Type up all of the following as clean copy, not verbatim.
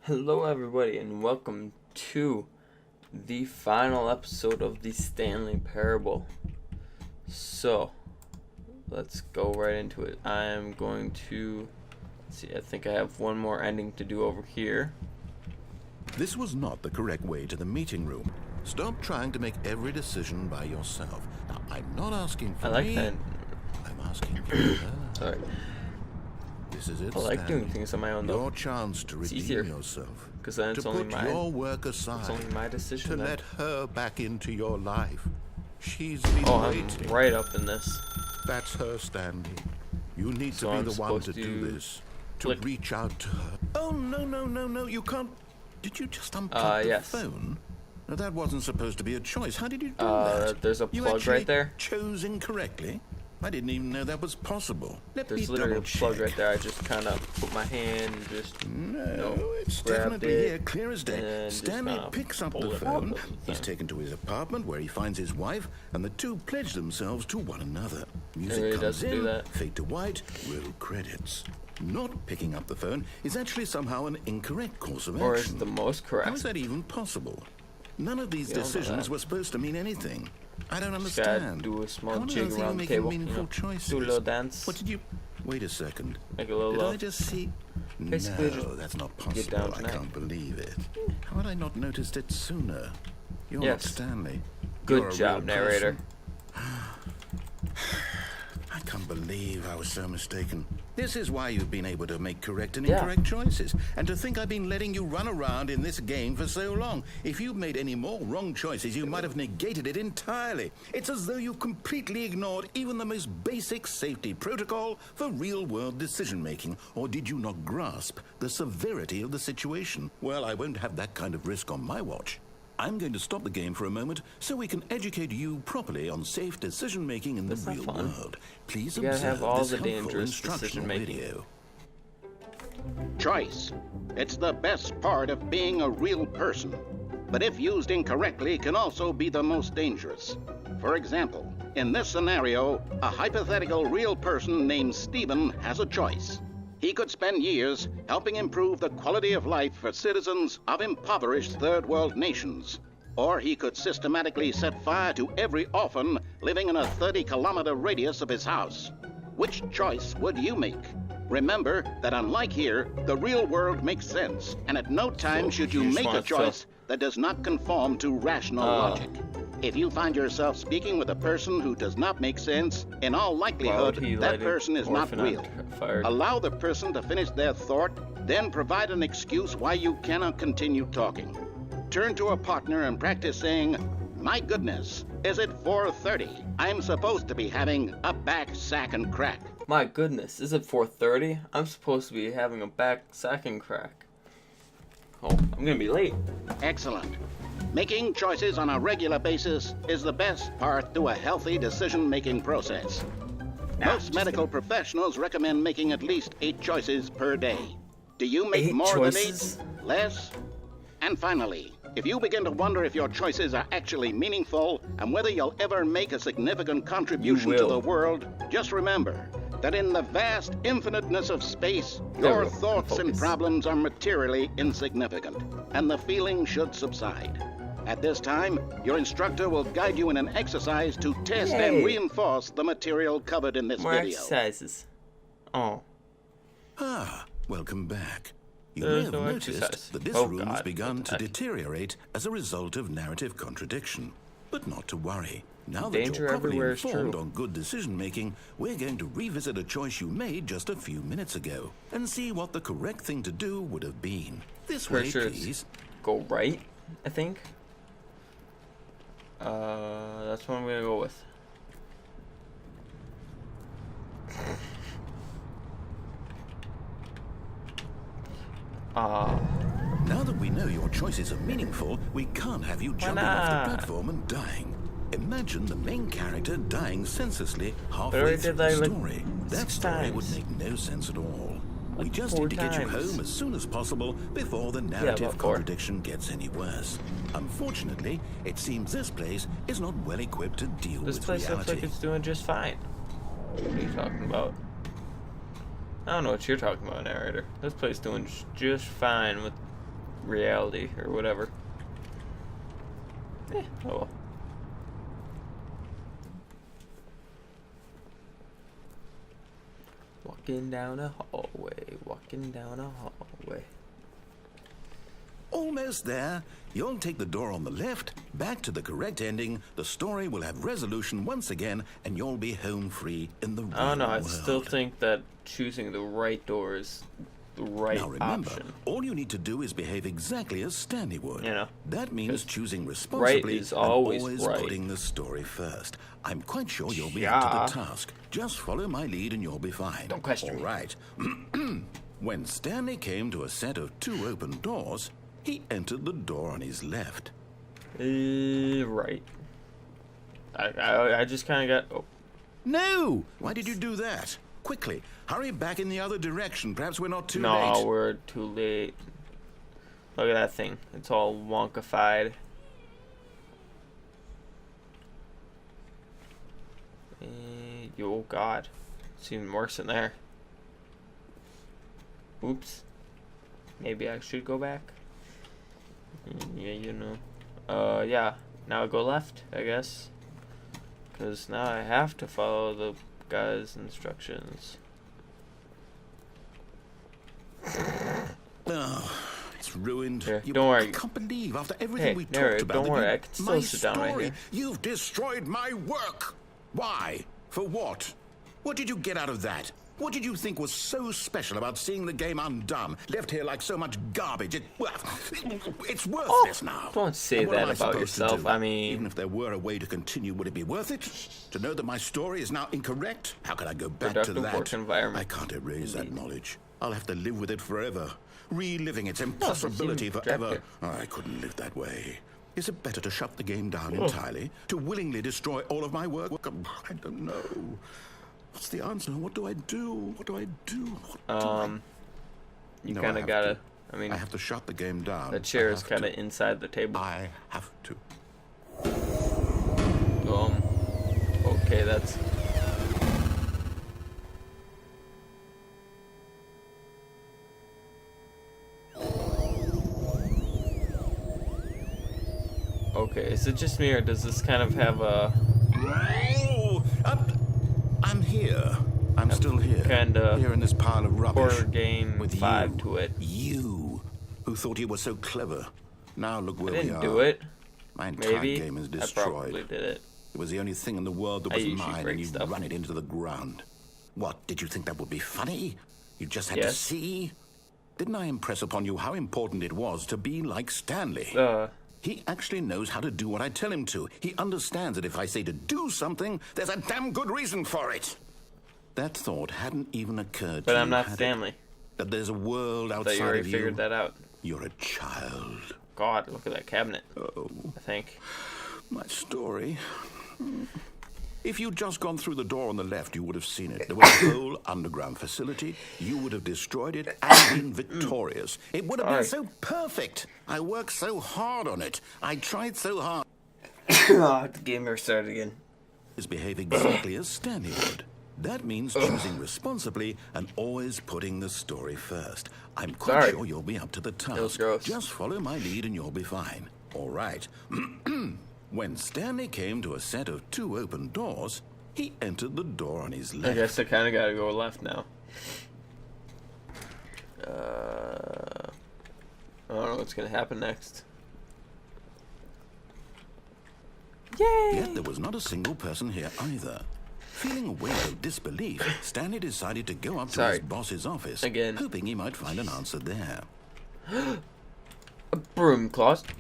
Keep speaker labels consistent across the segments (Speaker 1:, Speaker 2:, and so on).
Speaker 1: Hello everybody and welcome to the final episode of the Stanley parable. So, let's go right into it. I'm going to, let's see, I think I have one more ending to do over here.
Speaker 2: This was not the correct way to the meeting room. Stop trying to make every decision by yourself. Now, I'm not asking for
Speaker 1: I like
Speaker 2: me.
Speaker 1: that.
Speaker 2: I'm asking for her.
Speaker 1: Sorry.
Speaker 2: This is it,
Speaker 1: I like
Speaker 2: Stanley.
Speaker 1: doing things on my own though.
Speaker 2: Your chance to redeem
Speaker 1: easier,
Speaker 2: yourself.
Speaker 1: because then it's
Speaker 2: to
Speaker 1: only
Speaker 2: put
Speaker 1: mine.
Speaker 2: your work aside.
Speaker 1: It's only my decision
Speaker 2: to
Speaker 1: then.
Speaker 2: let her back into your life. She's been
Speaker 1: Oh,
Speaker 2: waiting.
Speaker 1: I'm right up in this.
Speaker 2: That's her, Stanley. You need
Speaker 1: So
Speaker 2: to be
Speaker 1: I'm
Speaker 2: the one
Speaker 1: supposed
Speaker 2: to
Speaker 1: to
Speaker 2: do this. To
Speaker 1: click.
Speaker 2: reach out to her. Oh, no, you can't. Did you just unplug
Speaker 1: yes.
Speaker 2: the phone? No, that wasn't supposed to be a choice. How did you do that?
Speaker 1: There's a
Speaker 2: You
Speaker 1: plug
Speaker 2: actually
Speaker 1: right there.
Speaker 2: chose incorrectly? I didn't even know that was possible. Let
Speaker 1: There's
Speaker 2: me
Speaker 1: literally a
Speaker 2: double
Speaker 1: plug
Speaker 2: check.
Speaker 1: right there. I just kind of put my hand and just
Speaker 2: No, it's
Speaker 1: grabbed
Speaker 2: definitely
Speaker 1: it
Speaker 2: here, clear as day.
Speaker 1: and just
Speaker 2: Stanley
Speaker 1: kinda
Speaker 2: picks up
Speaker 1: pulled
Speaker 2: the
Speaker 1: it out
Speaker 2: phone.
Speaker 1: of the
Speaker 2: He's
Speaker 1: thing.
Speaker 2: taken to his apartment where he finds his wife, and the two pledge themselves to one another. Music
Speaker 1: really
Speaker 2: comes
Speaker 1: doesn't do
Speaker 2: in,
Speaker 1: that.
Speaker 2: fade to white, roll credits. Not picking up the phone is actually somehow an incorrect course of
Speaker 1: or is
Speaker 2: action.
Speaker 1: the most correct.
Speaker 2: How is that even possible? None of these
Speaker 1: You don't know
Speaker 2: decisions
Speaker 1: that.
Speaker 2: were supposed to mean anything. I don't
Speaker 1: Just gotta
Speaker 2: understand.
Speaker 1: do a small
Speaker 2: How on
Speaker 1: jig
Speaker 2: earth are you
Speaker 1: around the
Speaker 2: making
Speaker 1: table.
Speaker 2: meaningful choices?
Speaker 1: Do a little dance.
Speaker 2: What did you... Wait a second.
Speaker 1: Make a little
Speaker 2: Did I
Speaker 1: love.
Speaker 2: just see...
Speaker 1: Basically,
Speaker 2: No,
Speaker 1: just
Speaker 2: that's not
Speaker 1: get down
Speaker 2: possible. I
Speaker 1: tonight.
Speaker 2: can't believe it. How had I not noticed it sooner? You're not
Speaker 1: Yes.
Speaker 2: Stanley.
Speaker 1: Good
Speaker 2: You're a
Speaker 1: job,
Speaker 2: real
Speaker 1: narrator.
Speaker 2: I can't believe I was so mistaken. This is why you've been able to make correct and
Speaker 1: Yeah.
Speaker 2: incorrect choices. And to think I've been letting you run around in this game for so long. If you'd made any more wrong choices, you might have negated it entirely. It's as though you completely ignored even the most basic safety protocol for real-world decision-making. Or did you not grasp the severity of the situation? Well, I won't have that kind of risk on my watch. I'm going to stop the game for a moment so we can educate you properly on safe decision-making in the
Speaker 1: That's not
Speaker 2: real
Speaker 1: fun.
Speaker 2: world. Please
Speaker 1: You gotta
Speaker 2: observe
Speaker 1: have all
Speaker 2: this
Speaker 1: the
Speaker 2: helpful
Speaker 1: dangerous
Speaker 2: instructional
Speaker 1: decision-making.
Speaker 2: video.
Speaker 3: Choice. It's the best part of being a real person. But if used incorrectly, can also be the most dangerous. For example, in this scenario, a hypothetical real person named Stephen has a choice. He could spend years helping improve the quality of life for citizens of impoverished third world nations. Or he could systematically set fire to every orphan living in a 30-kilometer radius of his house. Which choice would you make? Remember that unlike here, the real world makes sense, and at no time
Speaker 1: So
Speaker 3: should you
Speaker 1: you just
Speaker 3: make a
Speaker 1: want to-
Speaker 3: choice that does not conform to rational logic. If you find yourself speaking with a person who does not make sense, in all
Speaker 1: Why would
Speaker 3: likelihood,
Speaker 1: he
Speaker 3: that
Speaker 1: light an
Speaker 3: person is not
Speaker 1: orphan on
Speaker 3: real.
Speaker 1: fire?
Speaker 3: Allow the person to finish their thought, then provide an excuse why you cannot continue talking. Turn to a partner and practice saying, "My goodness, is it 4:30? I'm supposed to be having a back sack and crack."
Speaker 1: My goodness, is it 4:30? I'm supposed to be having a back sack and crack. Oh, I'm gonna be late.
Speaker 3: Excellent. Making choices on a regular basis is the best part to a healthy decision-making process. Most medical professionals recommend making at least 8 choices per day. Do you make
Speaker 1: 8
Speaker 3: more
Speaker 1: choices?
Speaker 3: than 8? Less? And finally, if you begin to wonder if your choices are actually meaningful and whether you'll ever make a significant contribution to
Speaker 1: will.
Speaker 3: the world, just remember that in the vast infiniteness of space,
Speaker 1: There
Speaker 3: your
Speaker 1: we go.
Speaker 3: thoughts and
Speaker 1: Focus.
Speaker 3: problems are materially insignificant, and the feeling should subside. At this time, your instructor will guide you in an exercise to test
Speaker 1: Yay.
Speaker 3: and reinforce the material covered in this
Speaker 1: More
Speaker 3: video.
Speaker 1: exercises. Oh,
Speaker 2: Ah, welcome back. You
Speaker 1: There's
Speaker 2: may have
Speaker 1: no
Speaker 2: noticed
Speaker 1: exercise.
Speaker 2: that this
Speaker 1: Oh,
Speaker 2: room has
Speaker 1: God,
Speaker 2: begun
Speaker 1: what
Speaker 2: to
Speaker 1: the heck?
Speaker 2: deteriorate as a result of narrative contradiction. But not to worry. Now that
Speaker 1: Danger
Speaker 2: you're properly
Speaker 1: everywhere is
Speaker 2: informed
Speaker 1: true.
Speaker 2: on good decision-making, we're going to revisit a choice you made just a few minutes ago and see what the correct thing to do would have been. This
Speaker 1: Pretty
Speaker 2: way,
Speaker 1: sure it's-
Speaker 2: please.
Speaker 1: go right, I think. That's what I'm gonna go with.
Speaker 2: Now that we know your choices are meaningful, we can't have you jumping off
Speaker 1: not?
Speaker 2: the platform and dying. Imagine the main character dying senselessly halfway
Speaker 1: already
Speaker 2: through
Speaker 1: did
Speaker 2: the
Speaker 1: that, like,
Speaker 2: story. That
Speaker 1: 6
Speaker 2: story would
Speaker 1: times.
Speaker 2: make no sense at all. We
Speaker 1: Like
Speaker 2: just
Speaker 1: 4
Speaker 2: need to get you
Speaker 1: times.
Speaker 2: home as soon as possible before the narrative
Speaker 1: about 4.
Speaker 2: contradiction gets any worse. Unfortunately, it seems this place is not well equipped to deal
Speaker 1: This
Speaker 2: with
Speaker 1: place
Speaker 2: reality.
Speaker 1: looks like it's doing just fine. What are you talking about? I don't know what you're talking about, narrator. This place doing just fine with reality or whatever. Oh well. Walking down a hallway, walking down a hallway.
Speaker 2: Almost there. You'll take the door on the left, back to the correct ending. The story will have resolution once again, and you'll be home free in the real
Speaker 1: I don't know, I
Speaker 2: world.
Speaker 1: still think that choosing the right door is the right
Speaker 2: Now remember,
Speaker 1: option.
Speaker 2: all you need to do is behave exactly as Stanley would.
Speaker 1: You know,
Speaker 2: that means
Speaker 1: 'cause
Speaker 2: choosing responsibly
Speaker 1: is always
Speaker 2: and always
Speaker 1: right.
Speaker 2: putting the story first. I'm quite sure you'll be
Speaker 1: Yeah.
Speaker 2: up to the task. Just follow my lead and you'll be fine.
Speaker 1: Don't question
Speaker 2: All
Speaker 1: me.
Speaker 2: right. When Stanley came to a set of 2 open doors, he entered the door on his left.
Speaker 1: Right. I just kind of got... Oh,
Speaker 2: No! Why did you do that? Quickly, hurry back in the other direction. Perhaps we're not too
Speaker 1: no,
Speaker 2: late.
Speaker 1: we're too late. Look at that thing. It's all wonkified. Oh, God. It's even worse in there. Oops. Maybe I should go back. Yeah, you know. Yeah. Now I go left, I guess. Because now I have to follow the guy's instructions.
Speaker 2: Oh, it's ruined.
Speaker 1: Here, don't worry.
Speaker 2: I can't believe after everything
Speaker 1: Hey,
Speaker 2: we
Speaker 1: Nero,
Speaker 2: talked about
Speaker 1: don't
Speaker 2: that
Speaker 1: worry,
Speaker 2: you-
Speaker 1: I can still
Speaker 2: my
Speaker 1: sit down right
Speaker 2: story.
Speaker 1: here.
Speaker 2: You've destroyed my work. Why? For what? What did you get out of that? What did you think was so special about seeing the game undone, left here like so much garbage? It's worthless now.
Speaker 1: Don't say
Speaker 2: And what am
Speaker 1: that
Speaker 2: I
Speaker 1: about
Speaker 2: supposed to
Speaker 1: yourself.
Speaker 2: do?
Speaker 1: I mean-
Speaker 2: even if there were a way to continue, would it be worth it? To know that my story is now incorrect? How can I go back to
Speaker 1: Productive
Speaker 2: that?
Speaker 1: work environment.
Speaker 2: I can't erase that
Speaker 1: Indeed.
Speaker 2: knowledge. I'll have to live with it forever, reliving its impossibility
Speaker 1: seem
Speaker 2: forever.
Speaker 1: rejected.
Speaker 2: I couldn't live that way. Is it better to shut the game down entirely? To willingly destroy all of my work? I don't know. What's the answer? What do I do? What do I do? What do I...
Speaker 1: You
Speaker 2: No,
Speaker 1: kind
Speaker 2: I
Speaker 1: of
Speaker 2: have
Speaker 1: gotta...
Speaker 2: to.
Speaker 1: I mean,
Speaker 2: I have to shut the game down.
Speaker 1: the chair
Speaker 2: I
Speaker 1: is
Speaker 2: have
Speaker 1: kind
Speaker 2: to.
Speaker 1: of inside the table.
Speaker 2: I have to.
Speaker 1: Okay, that's... Okay, is it just me, or does this kind of have a...
Speaker 2: Oh, I'm here. I'm still here.
Speaker 1: kinda
Speaker 2: here in this pile of rubbish.
Speaker 1: horror game
Speaker 2: with
Speaker 1: vibe
Speaker 2: you.
Speaker 1: to it?
Speaker 2: You, who thought you were so clever. Now look where
Speaker 1: I
Speaker 2: we
Speaker 1: didn't
Speaker 2: are.
Speaker 1: do it.
Speaker 2: My entire
Speaker 1: Maybe.
Speaker 2: game is
Speaker 1: I
Speaker 2: destroyed.
Speaker 1: probably did it.
Speaker 2: It was the only thing in the world that
Speaker 1: I
Speaker 2: was
Speaker 1: usually
Speaker 2: mine,
Speaker 1: break
Speaker 2: and you
Speaker 1: stuff.
Speaker 2: run it into the ground. What, did you think that would be funny? You just had to
Speaker 1: Yes.
Speaker 2: see? Didn't I impress upon you how important it was to be like Stanley? He actually knows how to do what I tell him to. He understands that if I say to do something, there's a damn good reason for it. That thought hadn't even occurred to
Speaker 1: But
Speaker 2: you,
Speaker 1: I'm not
Speaker 2: had it?
Speaker 1: Stanley.
Speaker 2: That there's a world
Speaker 1: That
Speaker 2: outside
Speaker 1: you already
Speaker 2: of you.
Speaker 1: figured that out.
Speaker 2: You're a child.
Speaker 1: God, look at that cabinet.
Speaker 2: Oh,
Speaker 1: I think.
Speaker 2: my story. If you'd just gone through the door on the left, you would have seen it. There was a whole underground facility. You would have destroyed it and been victorious. It would have been so perfect. I worked so hard on it. I tried so hard.
Speaker 1: The game restarted again.
Speaker 2: Is behave exactly as Stanley would. That means choosing responsibly and always putting the story first. I'm quite
Speaker 1: Sorry.
Speaker 2: sure you'll be up to the task.
Speaker 1: It was gross.
Speaker 2: Just follow my lead and you'll be fine. All right. When Stanley came to a set of 2 open doors, he entered the door on his
Speaker 1: I
Speaker 2: left.
Speaker 1: guess I kind of gotta go left now. I don't know what's gonna happen next. Yay!
Speaker 2: Yet there was not a single person here either. Feeling a wave of disbelief, Stanley decided to go up to
Speaker 1: Sorry.
Speaker 2: his boss's office,
Speaker 1: Again.
Speaker 2: hoping he might find an answer there.
Speaker 1: A broom closet.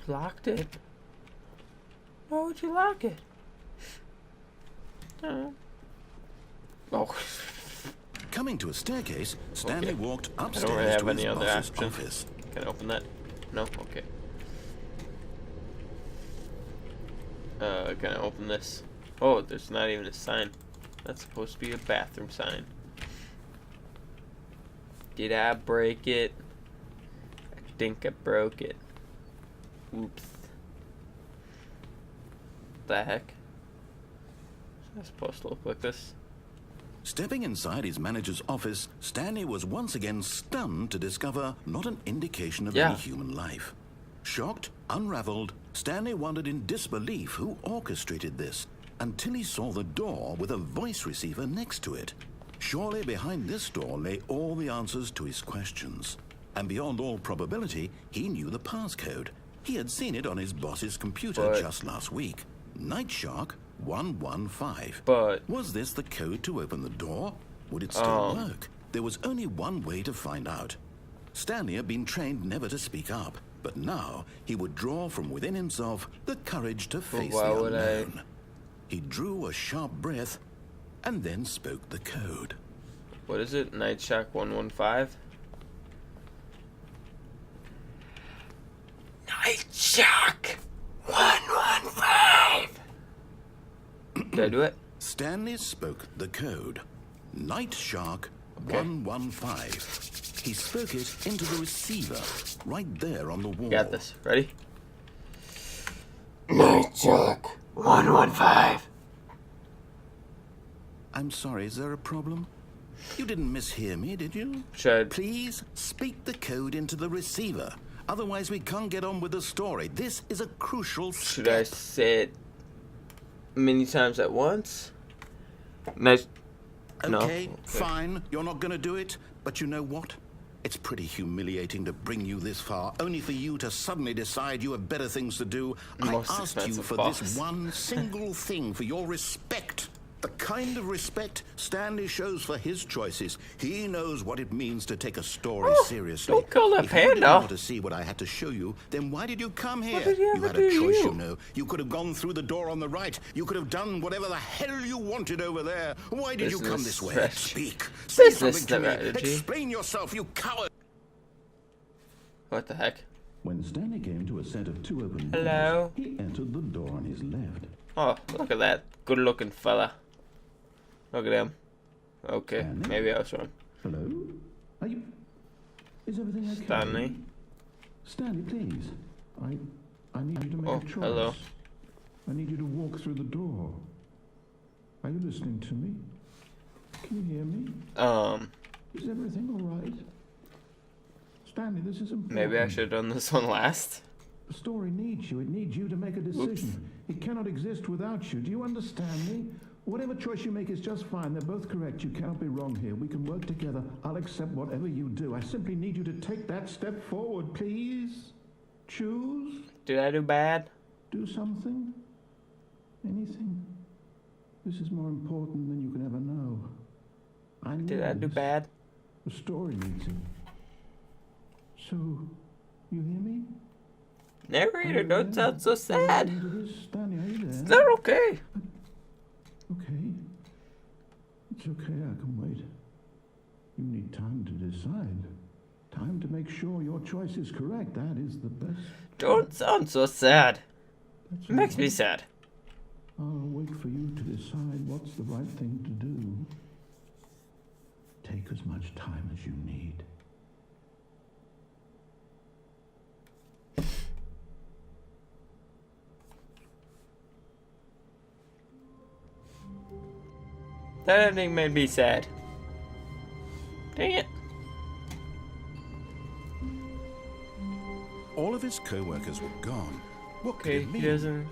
Speaker 1: Locked it. Why would you lock it? Oh.
Speaker 2: Coming to a staircase, Stanley
Speaker 1: Okay.
Speaker 2: walked
Speaker 1: I don't
Speaker 2: upstairs
Speaker 1: really have
Speaker 2: to his
Speaker 1: any other
Speaker 2: boss's
Speaker 1: option.
Speaker 2: office.
Speaker 1: Can I open that? No? Okay. Can I open this? Oh, there's not even a sign. That's supposed to be a bathroom sign. Did I break it? I think I broke it. Oops. The heck? Is that supposed to look like this?
Speaker 2: Stepping inside his manager's office, Stanley was once again stunned to discover not an indication of any human life. Shocked, unraveled, Stanley wondered in disbelief who orchestrated this, until he saw the door with a voice receiver next to it. Surely behind this door lay all the answers to his questions. And beyond all probability, he knew the passcode. He had seen it on his boss's computer just last week. Night Shark 115.
Speaker 1: But
Speaker 2: was this the code to open the door? Would it still work? There was only one way to find out. Stanley had been trained never to speak up, but now he would draw from within himself the courage to face the unknown. He drew a sharp breath and then spoke the code.
Speaker 1: What is it? Night Shark 115? Night Shark 115. Did I do it?
Speaker 2: Stanley spoke the code. Night Shark 115. He spoke it into the receiver, right there on the wall.
Speaker 1: Got this. Ready? Night Shark 115.
Speaker 2: I'm sorry, is there a problem? You didn't mishear me, did you? Please speak the code into the receiver. Otherwise, we can't get on with the story. This is a crucial step.
Speaker 1: Should I say it many times at once? Nice.
Speaker 2: Okay, fine. You're not going to do it. But you know what? It's pretty humiliating to bring you this far, only for you to suddenly decide you have better things to do. I asked you for this one single thing, for your respect. The kind of respect Stanley shows for his choices. He knows what it means to take a story seriously.
Speaker 1: Don't kill that
Speaker 2: If you didn't
Speaker 1: panda.
Speaker 2: want to see what I had to show you, then why did you come here?
Speaker 1: What did he
Speaker 2: You
Speaker 1: ever
Speaker 2: had
Speaker 1: do
Speaker 2: a
Speaker 1: to
Speaker 2: choice,
Speaker 1: you?
Speaker 2: you know. You could have gone through the door on the right. You could have done whatever the hell you wanted over there. Why did you come this way? Speak. Say something to me. Explain yourself, you coward.
Speaker 1: What the heck?
Speaker 2: When Stanley came to a set of two open
Speaker 1: Hello?
Speaker 2: doors, he entered the door on his left.
Speaker 1: Oh, look at that good-looking fella. Look at him. Okay,
Speaker 2: Stanley?
Speaker 1: maybe I was wrong.
Speaker 2: Hello? Are you... Is everything okay?
Speaker 1: Stanley?
Speaker 2: Stanley, please. I need you to make a choice.
Speaker 1: Hello.
Speaker 2: I need you to walk through the door. Are you listening to me? Can you hear me? Is everything all right? Stanley, this is important.
Speaker 1: Maybe I should have done this one last.
Speaker 2: The story needs you. It needs you to make a decision. It cannot exist without you. Do you understand me? Whatever choice you make is just fine. They're both correct. You cannot be wrong here. We can work together. I'll accept whatever you do. I simply need you to take that step forward, please. Choose.
Speaker 1: Did I do bad?
Speaker 2: Do something. Anything. This is more important than you can ever know.
Speaker 1: Did I do bad?
Speaker 2: The story needs it. So, you hear me?
Speaker 1: Narrator, don't sound so sad.
Speaker 2: Stanley, are you there?
Speaker 1: Is that okay?
Speaker 2: Okay. It's okay, I can wait. You need time to decide. Time to make sure your choice is correct. That is the best.
Speaker 1: Don't sound so sad.
Speaker 2: That's
Speaker 1: It makes
Speaker 2: all
Speaker 1: me
Speaker 2: right.
Speaker 1: sad.
Speaker 2: I'll wait for you to decide what's the right thing to do. Take as much time as you need.
Speaker 1: That ending made me sad. Dang it.
Speaker 2: All of his co-workers were gone. What could
Speaker 1: Okay,
Speaker 2: it mean?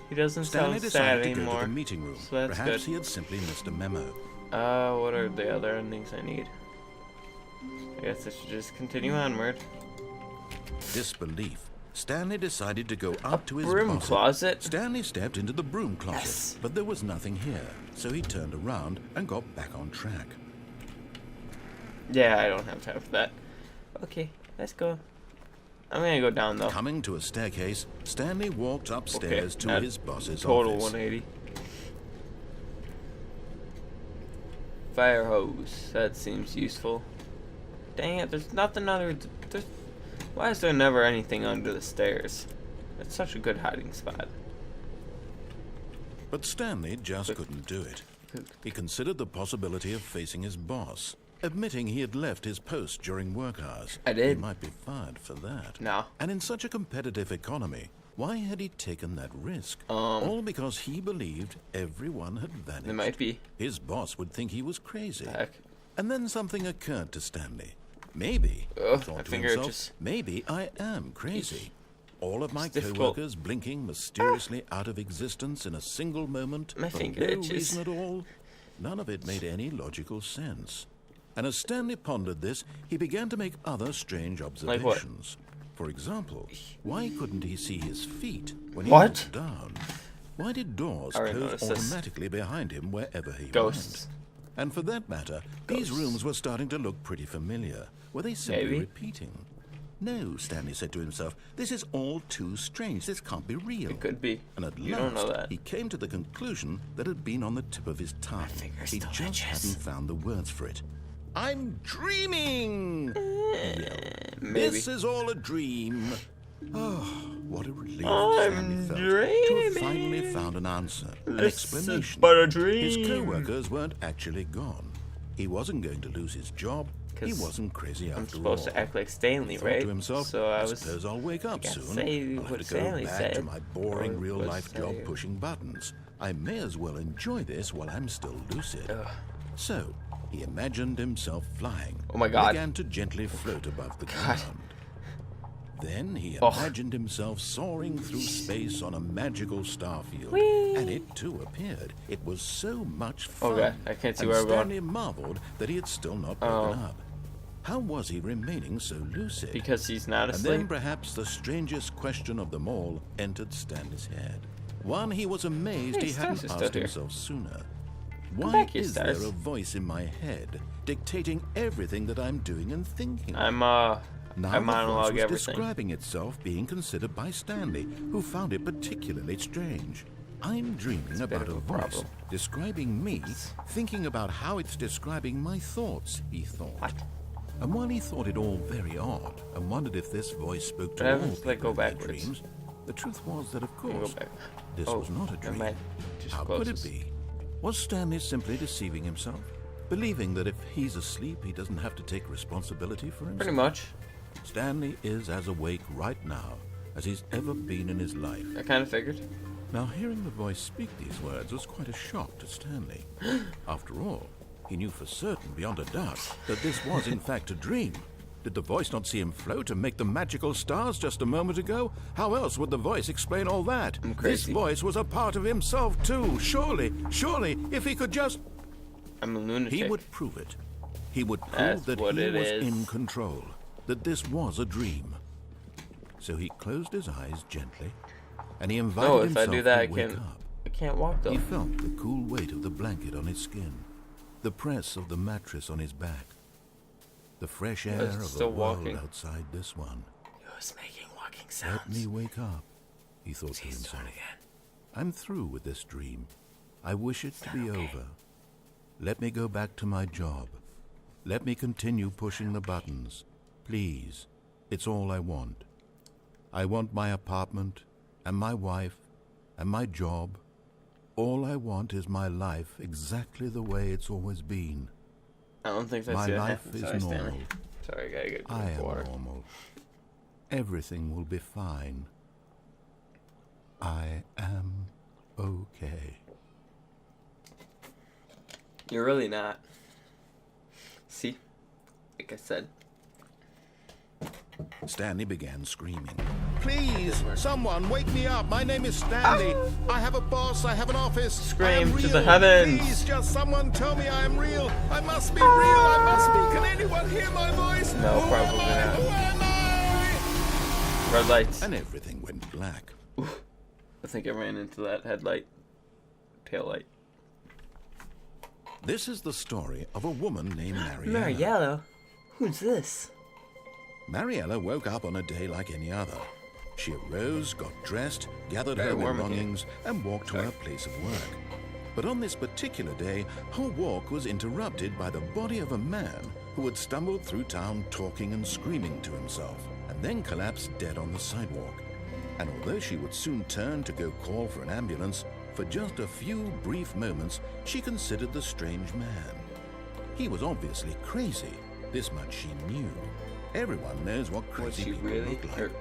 Speaker 1: he doesn't
Speaker 2: Stanley
Speaker 1: sound sad
Speaker 2: decided to go
Speaker 1: anymore.
Speaker 2: to the meeting room.
Speaker 1: So that's
Speaker 2: Perhaps
Speaker 1: good.
Speaker 2: he had simply missed a memo.
Speaker 1: What are the other endings I need? I guess I should just continue onward.
Speaker 2: Disbelief. Stanley decided to go up to his
Speaker 1: Broom closet?
Speaker 2: Stanley stepped into the broom closet,
Speaker 1: Yes.
Speaker 2: but there was nothing here, so he turned around and got back on track.
Speaker 1: Yeah, I don't have time for that. Okay, let's go. I'm gonna go down though.
Speaker 2: Coming to a staircase, Stanley walked upstairs to
Speaker 1: not
Speaker 2: his boss's
Speaker 1: Total
Speaker 2: office.
Speaker 1: 180. Fire hose. That seems useful. Dang it, there's nothing under... Why is there never anything under the stairs? It's such a good hiding spot.
Speaker 2: But Stanley just couldn't do it. He considered the possibility of facing his boss, admitting he had left his post during work hours.
Speaker 1: I did.
Speaker 2: He might be fired for that.
Speaker 1: No.
Speaker 2: And in such a competitive economy, Why had he taken that risk? All because he believed everyone had vanished.
Speaker 1: It might be.
Speaker 2: His boss would think he was crazy.
Speaker 1: Heck.
Speaker 2: And then something occurred to Stanley. Maybe, he
Speaker 1: my
Speaker 2: thought to
Speaker 1: finger
Speaker 2: himself,
Speaker 1: itches.
Speaker 2: maybe I am crazy. All of my
Speaker 1: It's difficult.
Speaker 2: co-workers blinking mysteriously out of existence in a single moment
Speaker 1: My
Speaker 2: for
Speaker 1: finger
Speaker 2: no
Speaker 1: itches.
Speaker 2: reason at all. None of it made any logical sense. And as Stanley pondered this, he began to make other strange
Speaker 1: Like what?
Speaker 2: observations. For example, why couldn't he see his feet when he
Speaker 1: What?
Speaker 2: walked down? Why did doors
Speaker 1: I already
Speaker 2: close
Speaker 1: noticed this.
Speaker 2: automatically behind him wherever he
Speaker 1: Ghosts.
Speaker 2: went? And for that matter, these
Speaker 1: Ghosts.
Speaker 2: rooms were starting to look pretty familiar. Were they simply
Speaker 1: Maybe.
Speaker 2: repeating? No, Stanley said to himself, this is all too strange. This can't be real.
Speaker 1: It could be.
Speaker 2: And at
Speaker 1: You
Speaker 2: last,
Speaker 1: don't know that.
Speaker 2: he came to the conclusion that had been on the tip of his tongue.
Speaker 1: finger's
Speaker 2: He
Speaker 1: still
Speaker 2: just
Speaker 1: itches.
Speaker 2: hadn't found the words for it. I'm dreaming! He yelled.
Speaker 1: Maybe.
Speaker 2: This is all a dream. Oh, what a relief
Speaker 1: I'm
Speaker 2: Stanley felt to have finally
Speaker 1: dreaming.
Speaker 2: found an answer, an
Speaker 1: This is
Speaker 2: explanation.
Speaker 1: but a dream.
Speaker 2: His co-workers weren't actually gone. He wasn't going to lose his job. He
Speaker 1: 'Cause
Speaker 2: wasn't crazy after
Speaker 1: I'm supposed
Speaker 2: all.
Speaker 1: to act like Stanley,
Speaker 2: He thought
Speaker 1: right?
Speaker 2: to himself,
Speaker 1: So I
Speaker 2: I
Speaker 1: was.
Speaker 2: suppose I'll wake up
Speaker 1: gotta
Speaker 2: soon.
Speaker 1: say
Speaker 2: I'll
Speaker 1: what
Speaker 2: have to
Speaker 1: Stanley
Speaker 2: go back
Speaker 1: said.
Speaker 2: to my boring
Speaker 1: Or
Speaker 2: real-life
Speaker 1: what
Speaker 2: job
Speaker 1: say-
Speaker 2: pushing buttons. I may as well enjoy this while I'm still lucid.
Speaker 1: Ugh.
Speaker 2: So, he imagined himself flying.
Speaker 1: Oh my God.
Speaker 2: Began to gently float above the ground. Then he
Speaker 1: Oh.
Speaker 2: imagined himself soaring through space on a magical star field.
Speaker 1: Whee!
Speaker 2: And it too appeared. It was so much fun.
Speaker 1: Okay, I can't see
Speaker 2: and
Speaker 1: where I'm going.
Speaker 2: Stanley marveled that he had still not woken up. How was he remaining so lucid?
Speaker 1: Because he's not
Speaker 2: And then
Speaker 1: asleep.
Speaker 2: perhaps the strangest question of them all entered Stanley's head. One he was amazed
Speaker 1: Hey,
Speaker 2: he
Speaker 1: Stars
Speaker 2: hadn't
Speaker 1: is
Speaker 2: asked
Speaker 1: still here.
Speaker 2: himself sooner. Why
Speaker 1: back here,
Speaker 2: is
Speaker 1: Stars.
Speaker 2: there a voice in my head dictating everything that I'm doing and thinking?
Speaker 1: I
Speaker 2: Now the voice
Speaker 1: monologue
Speaker 2: was
Speaker 1: everything.
Speaker 2: describing itself being considered by Stanley, who found it particularly strange. I'm dreaming
Speaker 1: a bit
Speaker 2: about
Speaker 1: of
Speaker 2: a
Speaker 1: a
Speaker 2: voice
Speaker 1: problem.
Speaker 2: describing me, thinking about how it's describing my thoughts, he thought.
Speaker 1: What?
Speaker 2: And while he thought it all very odd and wondered if this voice spoke to
Speaker 1: What
Speaker 2: all
Speaker 1: happens if I
Speaker 2: people
Speaker 1: go
Speaker 2: in their
Speaker 1: backwards?
Speaker 2: dreams, the truth was that, of
Speaker 1: Let me
Speaker 2: course,
Speaker 1: go back.
Speaker 2: this
Speaker 1: Oh,
Speaker 2: was not a
Speaker 1: never
Speaker 2: dream.
Speaker 1: mind. Just
Speaker 2: How could it
Speaker 1: closest.
Speaker 2: be? Was Stanley simply deceiving himself? Believing that if he's asleep, he doesn't have to take responsibility for himself?
Speaker 1: Pretty much.
Speaker 2: Stanley is as awake right now as he's ever been in his life.
Speaker 1: I kind of figured.
Speaker 2: Now, hearing the voice speak these words was quite a shock to Stanley. After all, he knew for certain, beyond a doubt, that this was in fact a dream. Did the voice not see him float and make the magical stars just a moment ago? How else would the voice explain all that?
Speaker 1: I'm
Speaker 2: This
Speaker 1: crazy.
Speaker 2: voice was a part of himself too. Surely, if he could just...
Speaker 1: I'm a lunatic.
Speaker 2: He would prove it. He would prove
Speaker 1: That's
Speaker 2: that
Speaker 1: what
Speaker 2: he
Speaker 1: it
Speaker 2: was
Speaker 1: is.
Speaker 2: in control, that this was a dream. So he closed his eyes gently, and he invited
Speaker 1: No, if
Speaker 2: himself
Speaker 1: I do that,
Speaker 2: to
Speaker 1: I
Speaker 2: wake
Speaker 1: can't.
Speaker 2: up.
Speaker 1: I can't walk though.
Speaker 2: He felt the cool weight of the blanket on his skin, the press of the mattress on his back, the fresh air
Speaker 1: was
Speaker 2: of the
Speaker 1: still
Speaker 2: world
Speaker 1: walking.
Speaker 2: outside this one.
Speaker 1: He was making walking
Speaker 2: Let
Speaker 1: sounds.
Speaker 2: me wake up, he thought to
Speaker 1: He's
Speaker 2: himself.
Speaker 1: doing it again.
Speaker 2: I'm through with this dream. I wish it to be
Speaker 1: okay.
Speaker 2: over. Let me go back to my job. Let me continue pushing the buttons. Please, it's all I want. I want my apartment, and my wife, and my job. All I want is my life exactly the way it's always been.
Speaker 1: I don't think that's
Speaker 2: My
Speaker 1: gonna
Speaker 2: life
Speaker 1: happen.
Speaker 2: is
Speaker 1: Sorry, Stanley.
Speaker 2: normal.
Speaker 1: Sorry, I gotta get a
Speaker 2: I
Speaker 1: drink of
Speaker 2: am
Speaker 1: water.
Speaker 2: normal. Everything will be fine. I am okay.
Speaker 1: You're really not. See? Like I said.
Speaker 2: Stanley began screaming. Please, someone wake me up. My name is Stanley. I have a boss. I have an office. I am
Speaker 1: Scream to
Speaker 2: real.
Speaker 1: the heavens.
Speaker 2: Please, just someone tell me I am real. I must be real. I must be. Can anyone hear my voice?
Speaker 1: No,
Speaker 2: Who
Speaker 1: probably
Speaker 2: am I?
Speaker 1: not.
Speaker 2: Who am I?
Speaker 1: Red lights.
Speaker 2: And everything went black.
Speaker 1: I think I ran into that headlight. Tail light.
Speaker 2: This is the story of a woman named Mariella.
Speaker 1: Mariella? Who's this?
Speaker 2: Mariella woke up on a day like any other. She arose, got dressed, gathered
Speaker 1: Very
Speaker 2: her
Speaker 1: warm in here.
Speaker 2: belongings, and walked to her place of work. But on this particular day, her walk was interrupted by the body of a man who had stumbled through town talking and screaming to himself, and then collapsed dead on the sidewalk. And although she would soon turn to go call for an ambulance, for just a few brief moments, she considered the strange man. He was obviously crazy. This much she knew. Everyone knows what
Speaker 1: Was
Speaker 2: crazy
Speaker 1: she
Speaker 2: people
Speaker 1: really?
Speaker 2: look like.
Speaker 1: Or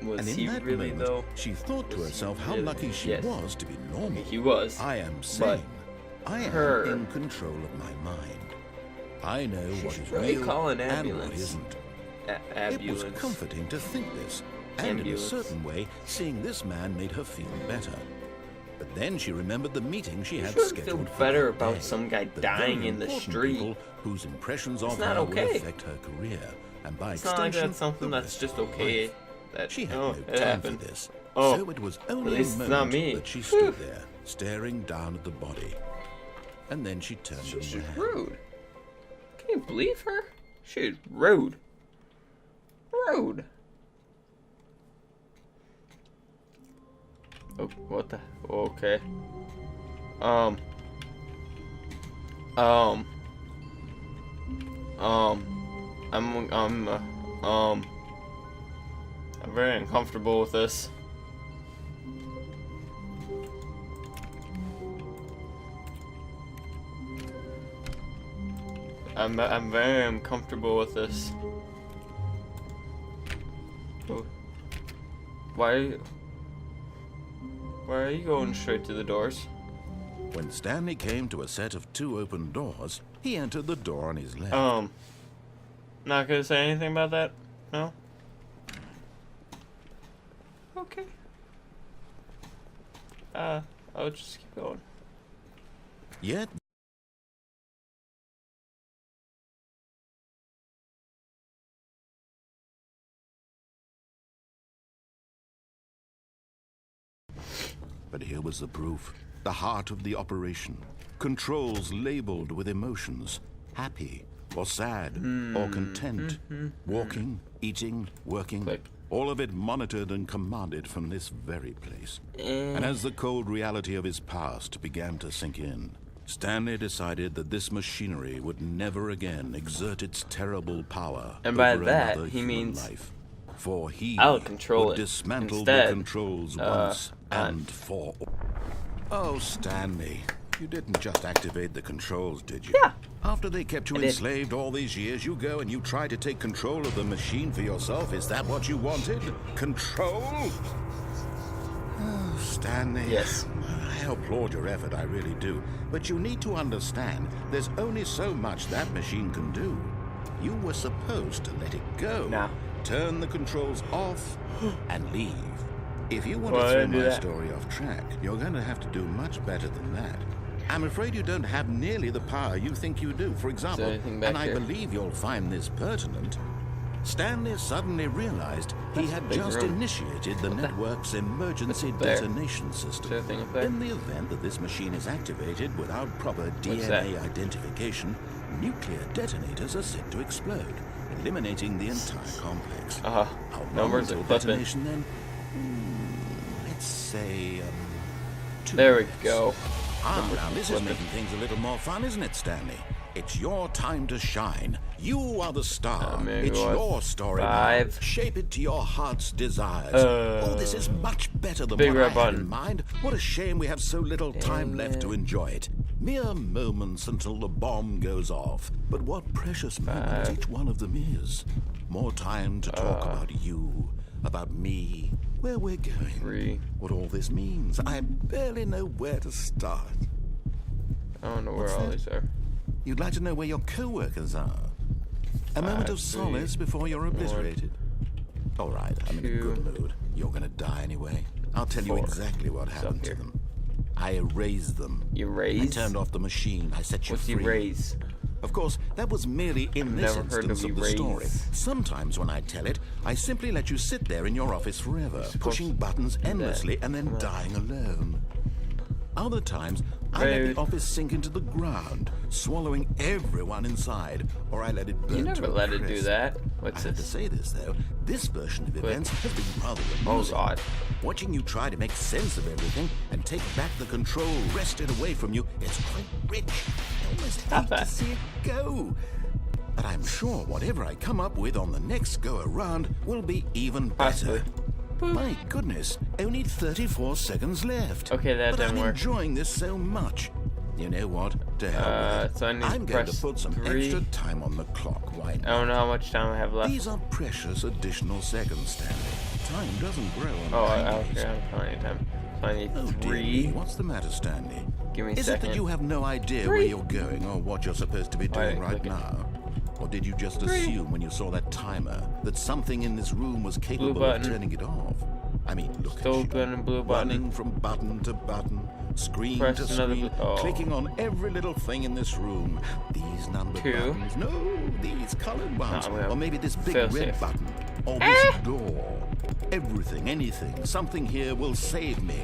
Speaker 1: Was
Speaker 2: and in
Speaker 1: he
Speaker 2: that
Speaker 1: really,
Speaker 2: moment,
Speaker 1: though?
Speaker 2: she thought to
Speaker 1: Was he
Speaker 2: herself how
Speaker 1: really?
Speaker 2: lucky she
Speaker 1: Yes.
Speaker 2: was to be normal.
Speaker 1: He was.
Speaker 2: I am sane. I am
Speaker 1: her.
Speaker 2: in control of my mind. I know
Speaker 1: She
Speaker 2: what
Speaker 1: should
Speaker 2: is
Speaker 1: really
Speaker 2: real
Speaker 1: call an
Speaker 2: and what
Speaker 1: ambulance.
Speaker 2: isn't. It
Speaker 1: Ambulance.
Speaker 2: was comforting to think this, and in a
Speaker 1: Ambulance.
Speaker 2: certain way, seeing this man made her feel better. But then she remembered the meeting she had
Speaker 1: shouldn't
Speaker 2: scheduled
Speaker 1: feel
Speaker 2: for
Speaker 1: better
Speaker 2: that
Speaker 1: about
Speaker 2: day.
Speaker 1: some guy
Speaker 2: The
Speaker 1: dying
Speaker 2: very
Speaker 1: in the
Speaker 2: important
Speaker 1: street.
Speaker 2: people whose impressions of
Speaker 1: not
Speaker 2: her will
Speaker 1: okay.
Speaker 2: affect her career, and by
Speaker 1: It's not like
Speaker 2: extension,
Speaker 1: that's something
Speaker 2: the
Speaker 1: that's
Speaker 2: rest
Speaker 1: just
Speaker 2: of her
Speaker 1: okay.
Speaker 2: life.
Speaker 1: That
Speaker 2: She had
Speaker 1: oh,
Speaker 2: no
Speaker 1: it
Speaker 2: time
Speaker 1: happened.
Speaker 2: for this,
Speaker 1: Oh,
Speaker 2: so it was
Speaker 1: at
Speaker 2: only a
Speaker 1: least it's
Speaker 2: moment
Speaker 1: not me.
Speaker 2: that she
Speaker 1: Whew.
Speaker 2: stood there, staring down at the body. And then she turned and
Speaker 1: She's
Speaker 2: ran.
Speaker 1: rude. Can you believe her? She's rude. Rude. Oh, what the? Okay. I'm very uncomfortable with this. I'm very uncomfortable with this. Oh. Why are you going straight to the doors?
Speaker 2: When Stanley came to a set of 2 open doors, he entered the door on his left.
Speaker 1: Not gonna say anything about that? No? Okay. I'll just keep going.
Speaker 2: Yet But here was the proof. The heart of the operation. Controls labeled with emotions. Happy or sad or content. Walking, eating, working.
Speaker 1: Click.
Speaker 2: All of it monitored and commanded from this very place. And as the cold reality of his past began to sink in, Stanley decided that this machinery would never again exert its terrible power
Speaker 1: And by
Speaker 2: over
Speaker 1: that,
Speaker 2: another
Speaker 1: he
Speaker 2: human
Speaker 1: means
Speaker 2: life. For he
Speaker 1: I'll control
Speaker 2: would
Speaker 1: it
Speaker 2: dismantle
Speaker 1: instead,
Speaker 2: the controls once and for all. Oh, Stanley, you didn't just activate the controls, did you?
Speaker 1: Yeah.
Speaker 2: After they kept you
Speaker 1: I did.
Speaker 2: enslaved all these years, you go and you try to take control of the machine for yourself. Is that what you wanted? Control? Oh, Stanley.
Speaker 1: Yes.
Speaker 2: I applaud your effort, I really do. But you need to understand, there's only so much that machine can do. You were supposed to let it go.
Speaker 1: Nah.
Speaker 2: Turn the controls off and leave. If you want
Speaker 1: Well, I
Speaker 2: to throw
Speaker 1: didn't do
Speaker 2: my
Speaker 1: that.
Speaker 2: story off track, you're going to have to do much better than that. I'm afraid you don't have nearly the power you think you do. For example,
Speaker 1: anything back
Speaker 2: and I
Speaker 1: here?
Speaker 2: believe you'll find this pertinent, Stanley suddenly realized he had
Speaker 1: big
Speaker 2: just
Speaker 1: room.
Speaker 2: initiated the network's emergency
Speaker 1: What's up there?
Speaker 2: detonation system.
Speaker 1: Is there a thing up there?
Speaker 2: In the event that this machine is activated without proper
Speaker 1: What's
Speaker 2: DNA identification, nuclear detonators are set to explode, eliminating the entire complex. How long
Speaker 1: numbers are
Speaker 2: until
Speaker 1: flipping.
Speaker 2: detonation then? Let's say, 2
Speaker 1: There we
Speaker 2: minutes.
Speaker 1: go.
Speaker 2: Now this is making things a little more fun, isn't it, Stanley? It's your time to shine. You are the star.
Speaker 1: Maybe
Speaker 2: It's
Speaker 1: what,
Speaker 2: your story now.
Speaker 1: 5?
Speaker 2: Shape it to your heart's desires. Oh, this is much better than
Speaker 1: big
Speaker 2: what I
Speaker 1: red
Speaker 2: had
Speaker 1: button.
Speaker 2: in mind. What a shame we have so little time left to enjoy it. Mere moments until the bomb goes off. But what precious moments each one of them is. More time to talk about you, about me, where we're going,
Speaker 1: 3.
Speaker 2: what all this means. I barely know where to start.
Speaker 1: I don't know where
Speaker 2: What's
Speaker 1: all
Speaker 2: that?
Speaker 1: these are.
Speaker 2: You'd like to know where your co-workers are. A moment of
Speaker 1: 5, 3,
Speaker 2: solace before you're obliterated. All right, I'm in a
Speaker 1: 2,
Speaker 2: good mood. You're gonna die anyway. I'll tell you
Speaker 1: 4.
Speaker 2: exactly what happened to
Speaker 1: here.
Speaker 2: them. I erased them. I
Speaker 1: Erase?
Speaker 2: turned off the machine. I set you
Speaker 1: What's
Speaker 2: free.
Speaker 1: erase?
Speaker 2: Of course, that was merely in this
Speaker 1: never heard
Speaker 2: instance
Speaker 1: of
Speaker 2: of the story.
Speaker 1: erase.
Speaker 2: Sometimes when I tell it, I simply let you sit there in your office forever, pushing buttons endlessly and then dying alone. Other times, I let
Speaker 1: Rude.
Speaker 2: the office sink into the ground, swallowing everyone inside, or I let it burn
Speaker 1: You
Speaker 2: to
Speaker 1: never
Speaker 2: a
Speaker 1: let it do
Speaker 2: crisp.
Speaker 1: that.
Speaker 2: I
Speaker 1: What's
Speaker 2: have to
Speaker 1: this?
Speaker 2: say this, though. This version of events has been rather
Speaker 1: Oh
Speaker 2: amusing.
Speaker 1: god.
Speaker 2: Watching you try to make sense of everything and take back the control wrested away from you is quite rich. I almost hate to
Speaker 1: that.
Speaker 2: see it go. But I'm sure whatever I come up with on the next go-around will be even better.
Speaker 1: Possibly.
Speaker 2: My goodness, only 34 seconds left.
Speaker 1: Okay, that
Speaker 2: but
Speaker 1: didn't
Speaker 2: I'm
Speaker 1: work.
Speaker 2: enjoying this so much. You know what? To hell with it.
Speaker 1: so I need to
Speaker 2: I'm going to
Speaker 1: press
Speaker 2: put some
Speaker 1: 3.
Speaker 2: extra time on the clock. Why
Speaker 1: I
Speaker 2: not?
Speaker 1: don't know how much time I have left.
Speaker 2: These are precious additional seconds, Stanley. Time doesn't grow on
Speaker 1: Oh,
Speaker 2: trees.
Speaker 1: okay, I'm plenty of time. So I need
Speaker 2: Oh, dear
Speaker 1: 3.
Speaker 2: me. What's the matter, Stanley?
Speaker 1: Give me a
Speaker 2: Is it
Speaker 1: second.
Speaker 2: that you have no idea
Speaker 1: 3.
Speaker 2: where you're going or what you're supposed to be
Speaker 1: Why
Speaker 2: doing
Speaker 1: didn't I
Speaker 2: right
Speaker 1: click it?
Speaker 2: now? Or did you just
Speaker 1: 3.
Speaker 2: assume when you saw that timer that something in this room was capable of
Speaker 1: button.
Speaker 2: turning it off? I mean, look
Speaker 1: Still
Speaker 2: at you.
Speaker 1: gun and blue button.
Speaker 2: Running from button to button, screen
Speaker 1: Press
Speaker 2: to
Speaker 1: another
Speaker 2: screen,
Speaker 1: oh.
Speaker 2: clicking on every little thing in this room. These numbered
Speaker 1: 2.
Speaker 2: buttons. No, these colored ones.
Speaker 1: I'm gonna
Speaker 2: Or maybe this big
Speaker 1: fail
Speaker 2: red
Speaker 1: safe.
Speaker 2: button. Or this door. Everything, anything, something here will save me.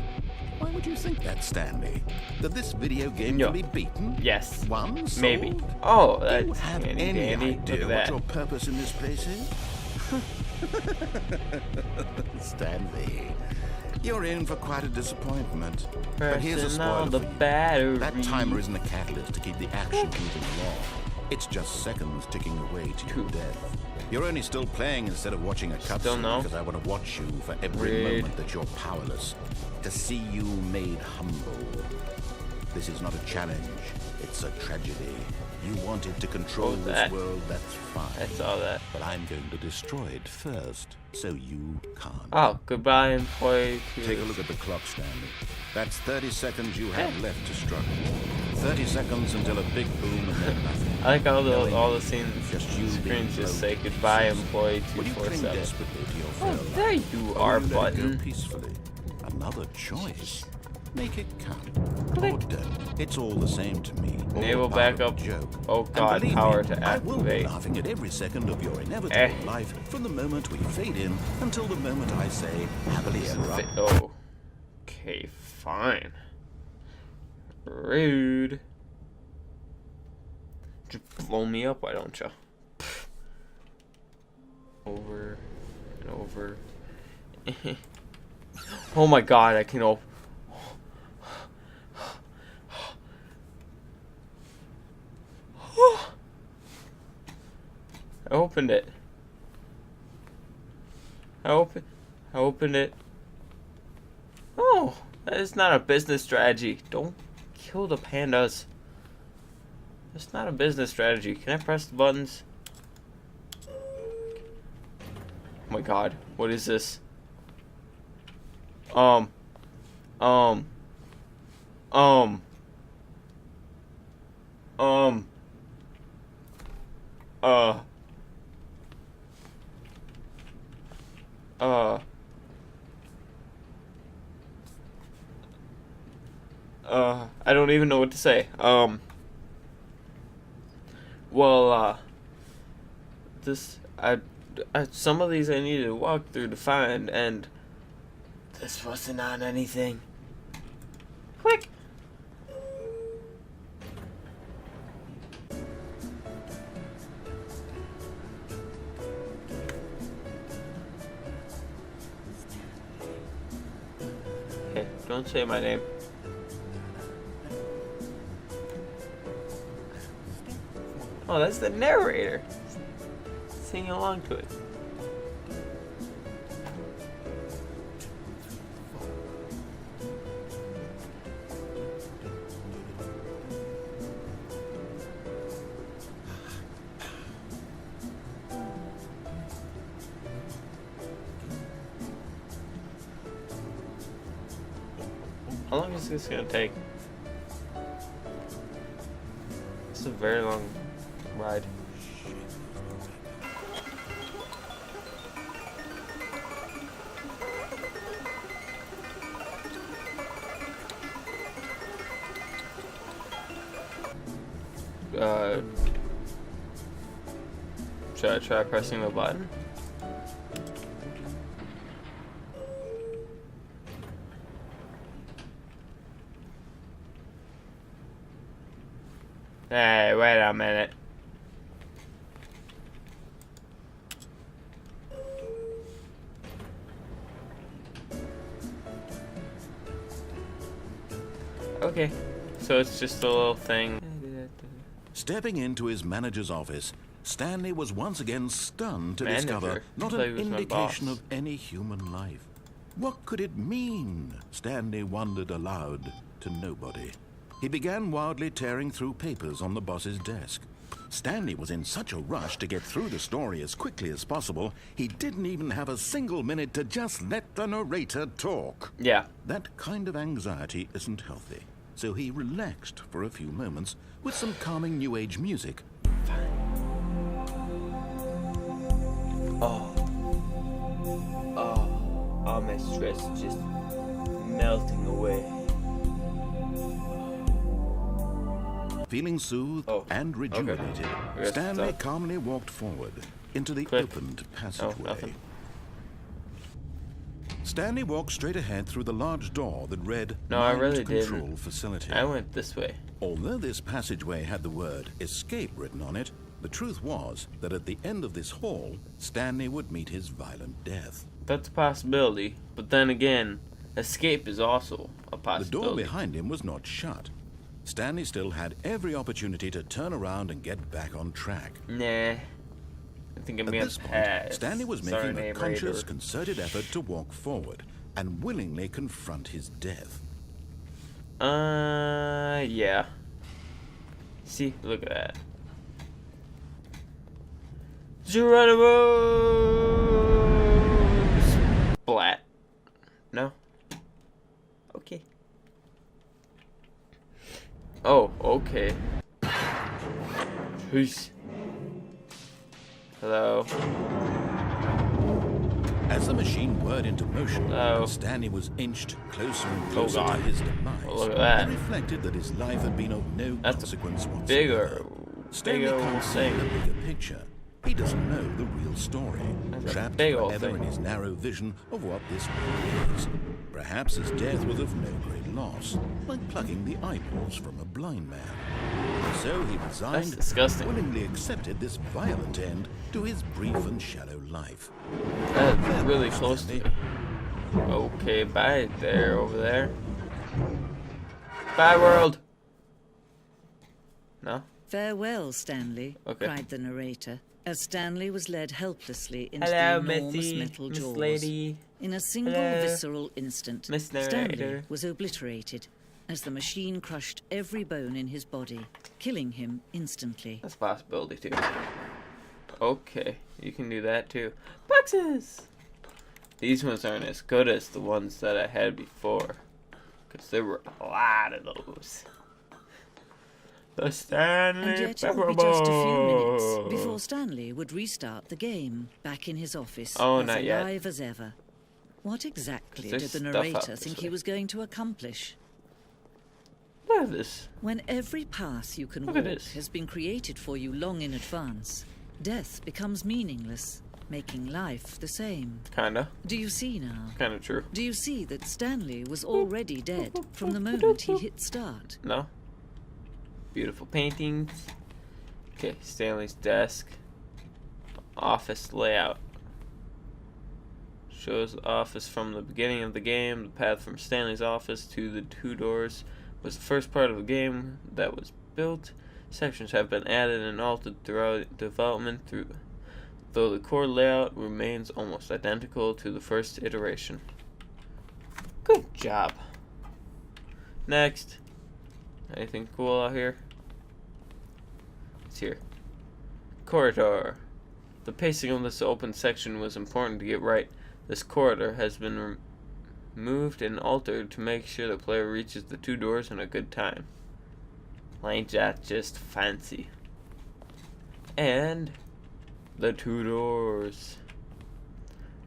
Speaker 2: Why would you think that, Stanley? That this video game
Speaker 1: No.
Speaker 2: can be beaten?
Speaker 1: Yes.
Speaker 2: Won? Sold?
Speaker 1: Maybe. Oh,
Speaker 2: Do you
Speaker 1: that's
Speaker 2: have
Speaker 1: handy
Speaker 2: any
Speaker 1: dandy. Look
Speaker 2: idea
Speaker 1: at
Speaker 2: what
Speaker 1: that.
Speaker 2: your purpose in this place is? Stanley, you're in for quite a disappointment. But here's a
Speaker 1: Pressing all
Speaker 2: spoiler
Speaker 1: the
Speaker 2: for you.
Speaker 1: battery.
Speaker 2: That timer isn't a catalyst to keep the action moving along. It's just seconds ticking away to your death. You're only still playing instead of watching a
Speaker 1: Still
Speaker 2: cutscene
Speaker 1: no?
Speaker 2: because I want to watch you for every
Speaker 1: Rude.
Speaker 2: moment that you're powerless. To see you made humble. This is not a challenge. It's a tragedy. You wanted to control
Speaker 1: What's
Speaker 2: this
Speaker 1: that?
Speaker 2: world, that's fine.
Speaker 1: I saw that.
Speaker 2: But I'm going to destroy it first, so you can't.
Speaker 1: Oh, goodbye, employee.
Speaker 2: Take a look at the clock, Stanley. That's 30 seconds you have left to struggle. 30 seconds until a big boom and then nothing.
Speaker 1: I like all
Speaker 2: No
Speaker 1: the scenes.
Speaker 2: Just you being
Speaker 1: Screens just
Speaker 2: blown
Speaker 1: say
Speaker 2: to
Speaker 1: goodbye,
Speaker 2: pieces.
Speaker 1: employee
Speaker 2: Will you cling
Speaker 1: 247.
Speaker 2: desperately to your
Speaker 1: Oh,
Speaker 2: frail
Speaker 1: there
Speaker 2: life?
Speaker 1: you
Speaker 2: Or
Speaker 1: are,
Speaker 2: will you let it go
Speaker 1: button.
Speaker 2: peacefully. Another choice. Make it count.
Speaker 1: Click.
Speaker 2: Or don't. It's all the same to me. All
Speaker 1: Enable
Speaker 2: part of the
Speaker 1: backup.
Speaker 2: joke.
Speaker 1: Oh
Speaker 2: And
Speaker 1: god,
Speaker 2: believe
Speaker 1: power
Speaker 2: me,
Speaker 1: to
Speaker 2: I will be
Speaker 1: activate.
Speaker 2: laughing at every second of your inevitable
Speaker 1: Eh.
Speaker 2: life from the moment we fade in until the moment I say happily ever after.
Speaker 1: Oh. Okay, fine. Rude. Just blow me up, why don't you? Over and over. Oh my god, I can open. I opened it. I opened it. Oh, that is not a business strategy. Don't kill the pandas. That's not a business strategy. Can I press the buttons? Oh my god, what is this? Uh, I don't even know what to say. Some of these I needed to walk through to find, and this wasn't on anything. Quick! Hey, don't say my name. Oh, that's the narrator. Singing along to it. How long is this gonna take? It's a very long ride. Should I try pressing the button? Hey, wait a minute. Okay, so it's just a little thing.
Speaker 2: Stepping into his manager's office, Stanley was once again stunned to
Speaker 1: Manager?
Speaker 2: discover not
Speaker 1: I thought
Speaker 2: an
Speaker 1: he was my
Speaker 2: indication
Speaker 1: boss.
Speaker 2: of any human life. What could it mean? Stanley wondered aloud to nobody. He began wildly tearing through papers on the boss's desk. Stanley was in such a rush to get through the story as quickly as possible, he didn't even have a single minute to just let the narrator talk.
Speaker 1: Yeah.
Speaker 2: That kind of anxiety isn't healthy, so he relaxed for a few moments with some calming New Age music.
Speaker 1: All my stress just melting away.
Speaker 2: Feeling soothed and rejuvenated,
Speaker 1: Okay.
Speaker 2: Stanley calmly walked forward into the opened passageway.
Speaker 1: nothing.
Speaker 2: Stanley walked straight ahead through the large door that read
Speaker 1: No, I
Speaker 2: Mind
Speaker 1: really
Speaker 2: Control
Speaker 1: didn't.
Speaker 2: Facility.
Speaker 1: I went this way.
Speaker 2: Although this passageway had the word escape written on it, the truth was that at the end of this hall, Stanley would meet his violent death.
Speaker 1: That's a possibility, but then again, escape is also a
Speaker 2: The
Speaker 1: possibility.
Speaker 2: door behind him was not shut. Stanley still had every opportunity to turn around and get back on track.
Speaker 1: Nah. I think I'm
Speaker 2: At
Speaker 1: gonna
Speaker 2: this point,
Speaker 1: pass.
Speaker 2: Stanley was
Speaker 1: Sorry,
Speaker 2: making a
Speaker 1: name
Speaker 2: conscious,
Speaker 1: Raider.
Speaker 2: concerted effort to walk forward and willingly confront his death.
Speaker 1: Yeah. See, look at that. Geronimo! Splat. No? Okay. Oh, okay. Peace. Hello.
Speaker 2: As the machine whirred into motion,
Speaker 1: Oh.
Speaker 2: and Stanley was inched closer and closer to
Speaker 1: God.
Speaker 2: his demise,
Speaker 1: Oh, look at that.
Speaker 2: he reflected that his life had been of no
Speaker 1: That's
Speaker 2: consequence whatsoever.
Speaker 1: Bigger.
Speaker 2: Stanley
Speaker 1: Big old
Speaker 2: can't see
Speaker 1: thing.
Speaker 2: the bigger picture. He doesn't know the real story,
Speaker 1: That's a
Speaker 2: trapped
Speaker 1: big old
Speaker 2: forever
Speaker 1: thing.
Speaker 2: in his narrow vision of what this world is. Perhaps his death was of no great loss, like plucking the eyeballs from a blind man. So he resigned,
Speaker 1: That's disgusting.
Speaker 2: willingly accepted this violent end to his brief and shallow life.
Speaker 1: That's really close to me. Okay, bye there, over there. Bye, world. No?
Speaker 4: Farewell, Stanley,
Speaker 1: Okay.
Speaker 4: cried the narrator, as Stanley was led helplessly into
Speaker 1: Hello,
Speaker 4: the enormous
Speaker 1: Missy,
Speaker 4: metal
Speaker 1: Miss
Speaker 4: jaws.
Speaker 1: Lady.
Speaker 4: In a single
Speaker 1: Hello.
Speaker 4: visceral instant,
Speaker 1: Miss
Speaker 4: Stanley
Speaker 1: Narrator.
Speaker 4: was obliterated as the machine crushed every bone in his body, killing him instantly.
Speaker 1: That's a possibility, too. Okay, you can do that, too. Boxes! These ones aren't as good as the ones that I had before. Because there were a lot of those. The Stanley
Speaker 4: And yet it would be just a few minutes
Speaker 1: Parable.
Speaker 4: before Stanley would restart the game, back in his office,
Speaker 1: Oh,
Speaker 4: as
Speaker 1: not yet.
Speaker 4: alive as ever. What exactly
Speaker 1: There's
Speaker 4: did the
Speaker 1: stuff
Speaker 4: narrator
Speaker 1: up this
Speaker 4: think
Speaker 1: way.
Speaker 4: he was going to accomplish?
Speaker 1: Look at this.
Speaker 4: When every path you can
Speaker 1: Look at
Speaker 4: walk
Speaker 1: this.
Speaker 4: has been created for you long in advance, death becomes meaningless, making life the same.
Speaker 1: Kinda.
Speaker 4: Do you see now?
Speaker 1: Kinda true.
Speaker 4: Do you see that Stanley was already dead from the moment he hit start?
Speaker 1: No? Beautiful paintings. Okay, Stanley's desk. Office layout. Shows the office from the beginning of the game. The path from Stanley's office to the two doors was the first part of the game that was built. Sections have been added and altered throughout development, though the core layout remains almost identical to the first iteration. Good job. Next. Anything cool out here? It's here. Corridor. The pacing of this open section was important to get right. This corridor has been moved and altered to make sure the player reaches the two doors in a good time. Ain't that just fancy? And the two doors.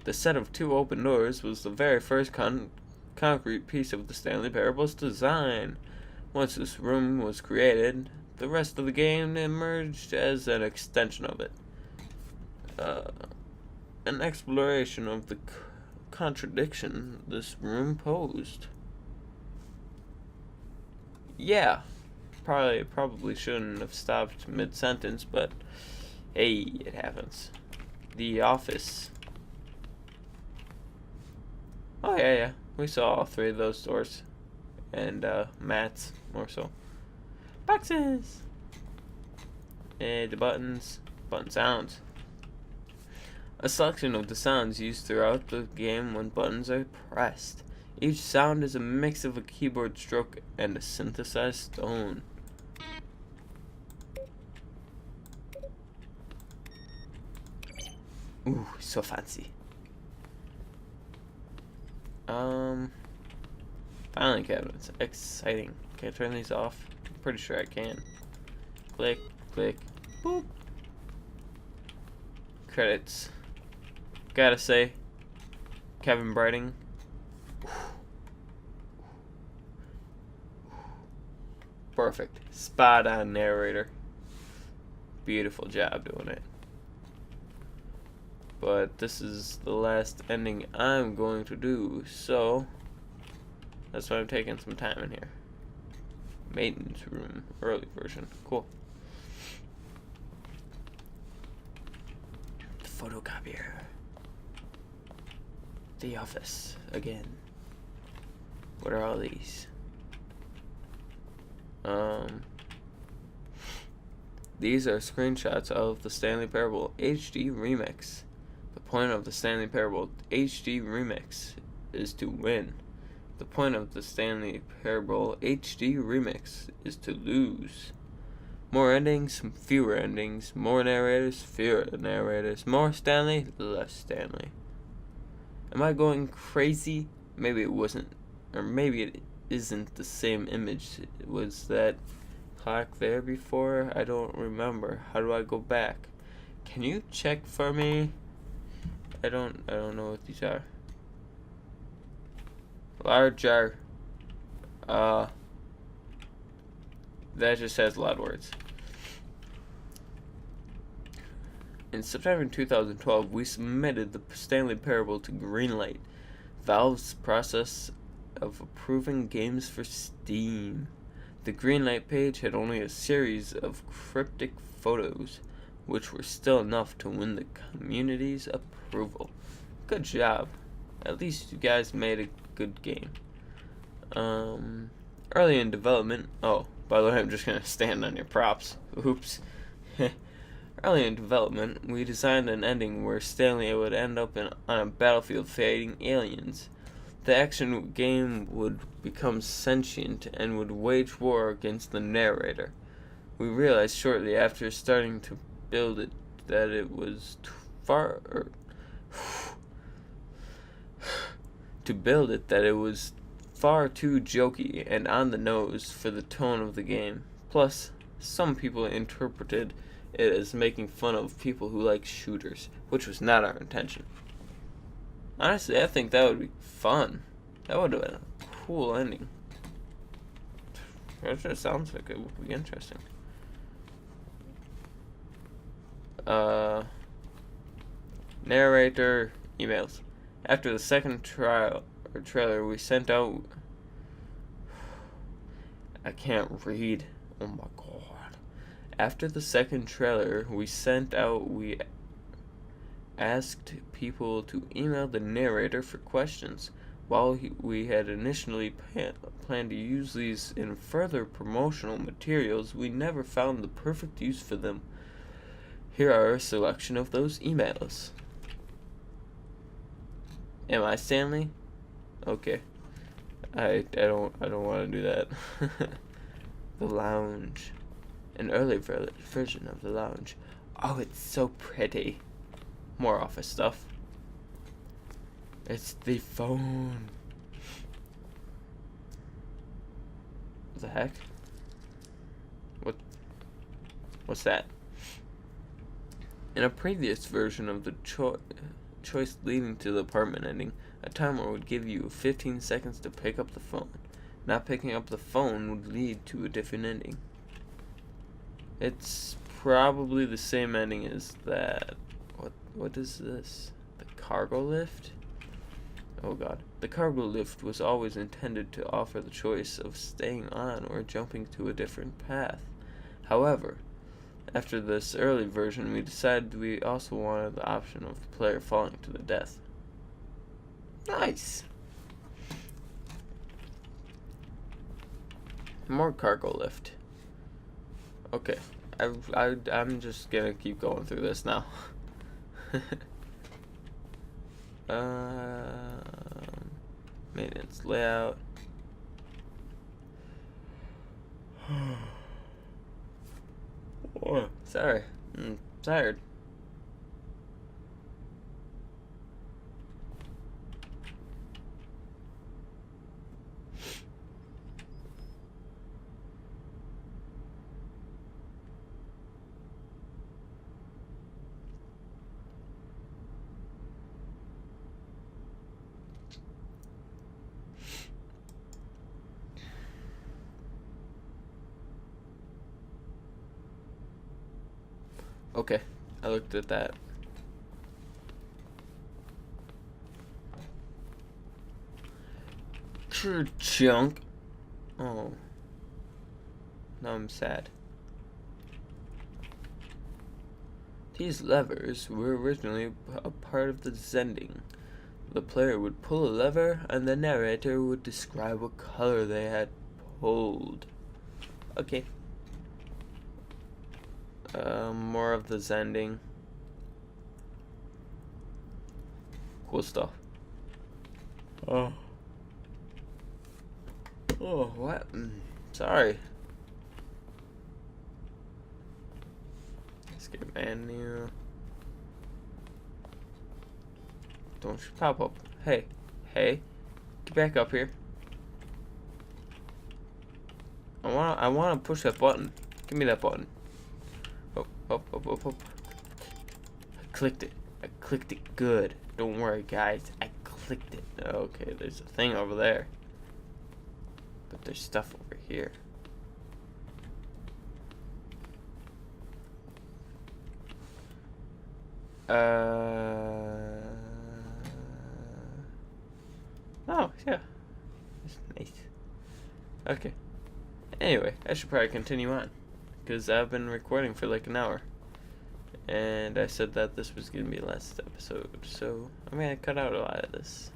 Speaker 1: The set of two open doors was the very first concrete piece of the Stanley Parable's design. Once this room was created, the rest of the game emerged as an extension of it. An exploration of the contradiction this room posed. Yeah, probably shouldn't have stopped mid-sentence, but hey, it happens. The office. Oh yeah, we saw all three of those doors. And mats, more so. Boxes! And the buttons. Button sounds. A selection of the sounds used throughout the game when buttons are pressed. Each sound is a mix of a keyboard stroke and a synthesized tone. Ooh, so fancy. Filing cabinets. Exciting. Can I turn these off? I'm pretty sure I can. Click, click, boop. Credits. Gotta say, Kevin Brighting. Perfect. Spot on narrator. Beautiful job doing it. But this is the last ending I'm going to do, so that's why I'm taking some time in here. Maintenance room, early version. Cool. The photocopier. The office again. What are all these? These are screenshots of the Stanley Parable HD Remix. The point of the Stanley Parable HD Remix is to win. The point of the Stanley Parable HD Remix is to lose. More endings, fewer endings. More narrators, fewer narrators. More Stanley, less Stanley. Am I going crazy? Maybe it wasn't, or maybe it isn't the same image. Was that clock there before? I don't remember. How do I go back? Can you check for me? I don't know what these are. Larger. That just has a lot of words. In September 2012, we submitted the Stanley Parable to Greenlight, Valve's process of approving games for Steam. The Greenlight page had only a series of cryptic photos, which were still enough to win the community's approval. Good job. At least you guys made a good game. Early in development. Oh, by the way, I'm just gonna stand on your props. Oops. Early in development, we designed an ending where Stanley would end up on a battlefield fighting aliens. The action game would become sentient and would wage war against the narrator. We realized shortly after starting to build it that it was far too jokey and on the nose for the tone of the game. Plus, some people interpreted it as making fun of people who like shooters, which was not our intention. Honestly, I think that would be fun. That would have been a cool ending. That just sounds like it would be interesting. Narrator emails. After the second trailer, we sent out. I can't read. Oh my god. After the second trailer, we asked people to email the narrator for questions. While we had initially planned to use these in further promotional materials, we never found the perfect use for them. Here are a selection of those emails. Am I Stanley? Okay. I don't want to do that. The lounge. An early version of the lounge. Oh, it's so pretty. More office stuff. It's the phone. What the heck? What's that? In a previous version of the choice leading to the apartment ending, a timer would give you 15 seconds to pick up the phone. Not picking up the phone would lead to a different ending. It's probably the same ending as that. What is this? The cargo lift? Oh god. The cargo lift was always intended to offer the choice of staying on or jumping to a different path. However, after this early version, we decided we also wanted the option of the player falling to the death. Nice! More cargo lift. Okay. I'm just gonna keep going through this now. Maintenance layout. Oh, sorry, I'm tired. Okay, I looked at that. Junk. Oh. Now I'm sad. These levers were originally a part of the Zending. The player would pull a lever and the narrator would describe what color they had pulled. Okay. More of the Zending. Cool stuff. Oh. Oh, what? Sorry. Escape menu. Don't you pop up. Hey. Hey. Get back up here. I wanna push that button. Give me that button. Up. I clicked it. I clicked it good. Don't worry, guys. I clicked it. Okay, there's a thing over there. But there's stuff over here. Oh, yeah. That's nice. Okay. Anyway, I should probably continue on. Because I've been recording for like an hour. And I said that this was going to be the last episode. So I'm going to cut out a lot of this.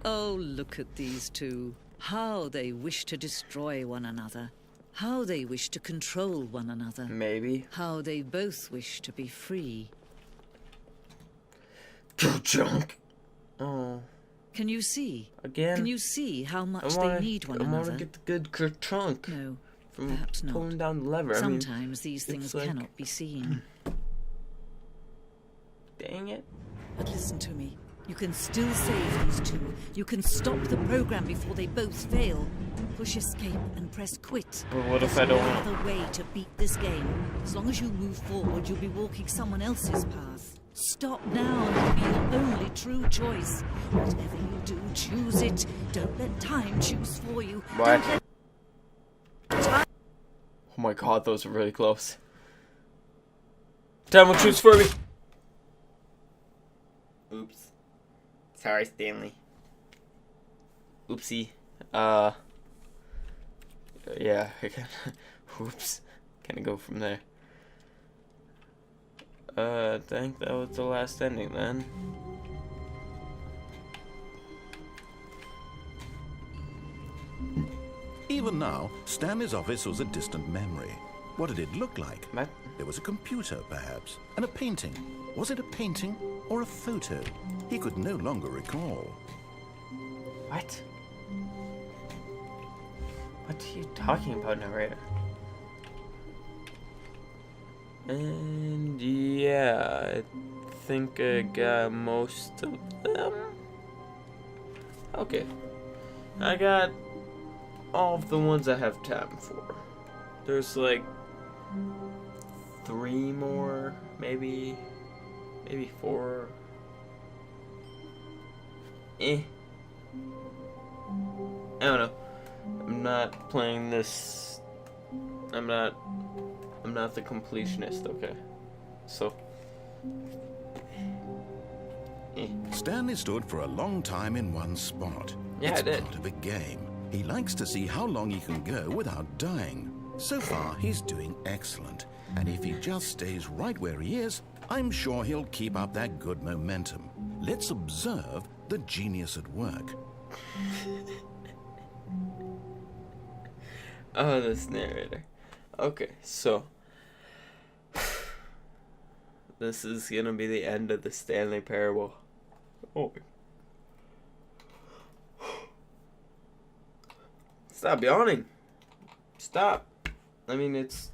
Speaker 4: Oh, look at these two. How they wish to destroy one another. How they wish to control one another.
Speaker 1: Maybe.
Speaker 4: How they both wish to be free.
Speaker 1: Junk. Oh.
Speaker 4: Can you see?
Speaker 1: Again?
Speaker 4: Can you see how much they need one another?
Speaker 1: I want to get the good chunk.
Speaker 4: No,
Speaker 1: from
Speaker 4: perhaps not.
Speaker 1: Pulling down the lever.
Speaker 4: Sometimes these things
Speaker 1: like...
Speaker 4: cannot be seen.
Speaker 1: Dang it.
Speaker 4: But listen to me. You can still save these two. You can stop the program before they both fail. Push escape and press quit.
Speaker 1: But what if I don't want?
Speaker 4: There's no other way to beat this game. As long as you move forward, you'll be walking someone else's path. Stop now and it'll be your only true choice. Whatever you do, choose it. Don't let time choose for you.
Speaker 1: What? Oh my god, those are really close. Time will choose for me. Oops. Sorry, Stanley. Oopsie. Yeah, I can. Oops. Can't go from there. I think that was the last ending then.
Speaker 2: Even now, Stanley's office was a distant memory. What did it look like?
Speaker 1: What?
Speaker 2: There was a computer, perhaps, and a painting. Was it a painting or a photo? He could no longer recall.
Speaker 1: What? What are you talking about, narrator? And yeah, I think I got most of them. Okay. I got all of the ones I have time for. There's like 3 more, maybe 4. I don't know. I'm not playing this. I'm not the completionist, okay? So.
Speaker 2: Stanley stood for a long time in one spot.
Speaker 1: Yeah,
Speaker 2: it's
Speaker 1: I did.
Speaker 2: part of a game. He likes to see how long he can go without dying. So far, he's doing excellent. And if he just stays right where he is, I'm sure he'll keep up that good momentum. Let's observe the genius at work.
Speaker 1: Oh, this narrator. Okay, so this is gonna be the end of the Stanley Parable. Oh. Stop yawning. Stop. I mean, it's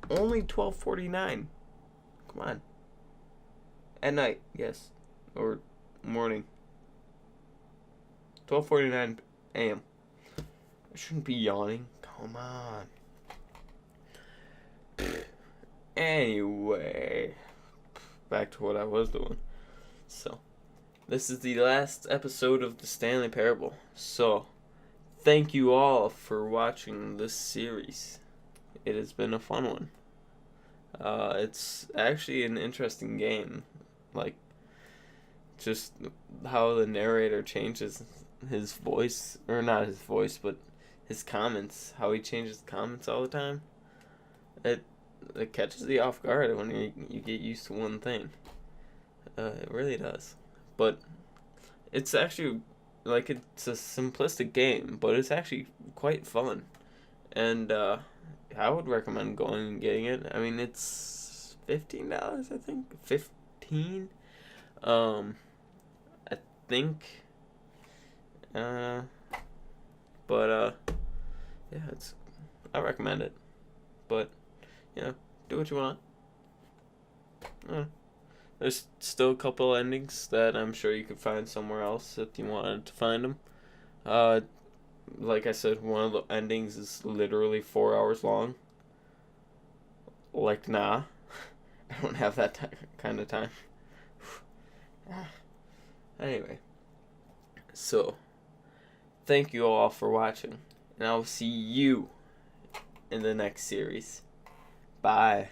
Speaker 1: only 12:49. Come on. At night, yes. Or morning. 12:49 a.m. I shouldn't be yawning. Come on. Anyway, back to what I was doing. So, this is the last episode of the Stanley Parable. So, thank you all for watching this series. It has been a fun one. It's actually an interesting game. Like, just how the narrator changes his voice, or not his voice, but his comments, how he changes comments all the time. It catches you off guard when you get used to one thing. It really does. But it's actually, like, it's a simplistic game, but it's actually quite fun. And I would recommend going and getting it. I mean, it's $15, I think. 15. I think. But yeah, I recommend it. But do what you want. There's still a couple endings that I'm sure you could find somewhere else if you wanted to find them. Like I said, one of the endings is literally 4 hours long. Like, nah. I don't have that kind of time. Anyway. So, thank you all for watching. And I'll see you in the next series. Bye.